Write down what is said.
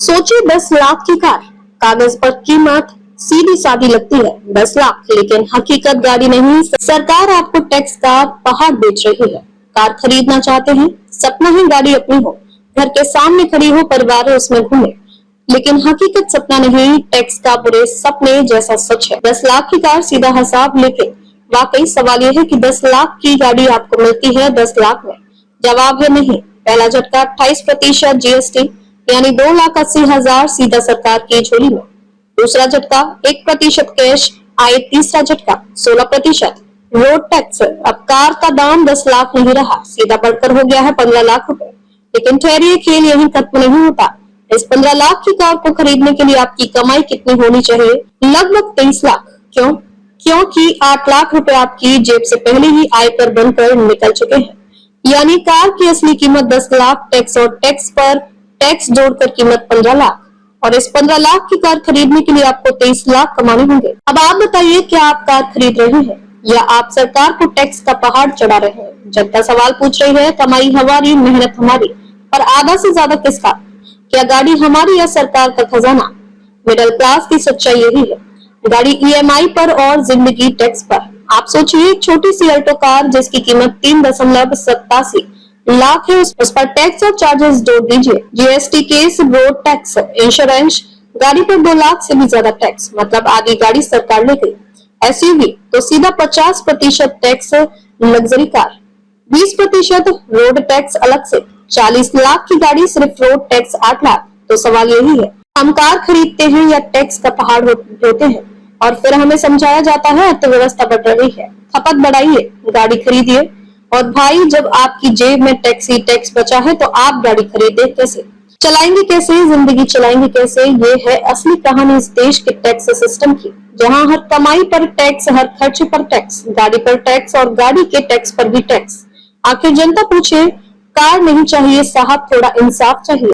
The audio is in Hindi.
सोचिए 10 लाख की कार, कागज पर कीमत सीधी सादी लगती है 10 लाख, लेकिन हकीकत गाड़ी नहीं। सरकार आपको टैक्स का पहाड़ बेच रही है। कार खरीदना चाहते हैं, सपना है गाड़ी अपनी हो, घर के सामने खड़ी हो, परिवार उसमें घूमे, लेकिन हकीकत सपना नहीं, टैक्स का बुरे सपने जैसा सच है। 10 लाख की कार सीधा हिसाब लेके वाकई सवाल यह है कि 10 लाख की गाड़ी आपको मिलती है 10 लाख में? जवाब है नहीं। पहला झटका 28% जीएसटी यानी 2,80,000 सीधा सरकार की झोली में। दूसरा झटका 1% कैश आय। तीसरा झटका 16% रोड टैक्स। अब कार का दाम 10 लाख नहीं रहा, सीधा बढ़कर हो गया है 15 लाख रुपए। लेकिन ठहरिए, खेल यही खत्म नहीं होता। इस 15 लाख की कार को खरीदने के लिए आपकी कमाई कितनी होनी चाहिए? लगभग 23 लाख। क्यों? क्योंकि 8 लाख रुपए आपकी जेब से पहले ही आय कर बनकर निकल चुके हैं। यानी कार की असली कीमत 10 लाख, टैक्स और टैक्स पर टैक्स जोड़कर कीमत 15 लाख। और इस 15 लाख की कार खरीदने के लिए आपको 23 लाख कमाने होंगे। अब आप बताइए, क्या आप कार खरीद रहे हैं या आप सरकार को टैक्स का पहाड़ चढ़ा रहे हैं? जनता सवाल पूछ रही है, कमाई हमारी, मेहनत हमारी, पर आधा से ज्यादा किसका? क्या गाड़ी हमारी या सरकार का खजाना? मिडिल क्लास की सच्चाई यही है, गाड़ी ईएमआई पर और जिंदगी टैक्स पर। आप सोचिए, एक छोटी सी अल्टो कार जिसकी कीमत 3.87 लाख है, उस पर टैक्स और चार्जेस जोड़ दीजिए, GST case, road tax, insurance, गाड़ी पर 2 लाख से भी ज्यादा टैक्स, मतलब आधी गाड़ी सरकार ले गई। एसयूवी तो सीधा 50% tax, luxury car 20% road tax अलग से, 40 लाख की गाड़ी सिर्फ रोड टैक्स 8 लाख। तो सवाल यही है, हम कार खरीदते हैं या टैक्स का पहाड़ ढोते हैं? और फिर हमें समझाया जाता है अर्थव्यवस्था बढ़ रही है, खपत बढ़ाइए, गाड़ी खरीदिए। और भाई, जब आपकी जेब में टैक्स ही टैक्स बचा है तो आप गाड़ी खरीदे कैसे? चलाएंगे कैसे? जिंदगी चलाएंगे कैसे? ये है असली कहानी इस देश के टैक्स सिस्टम की, जहां हर कमाई पर टैक्स, हर खर्चे पर टैक्स, गाड़ी पर टैक्स और गाड़ी के टैक्स पर भी टैक्स। आखिर जनता पूछे, कार नहीं चाहिए साहब, थोड़ा इंसाफ चाहिए।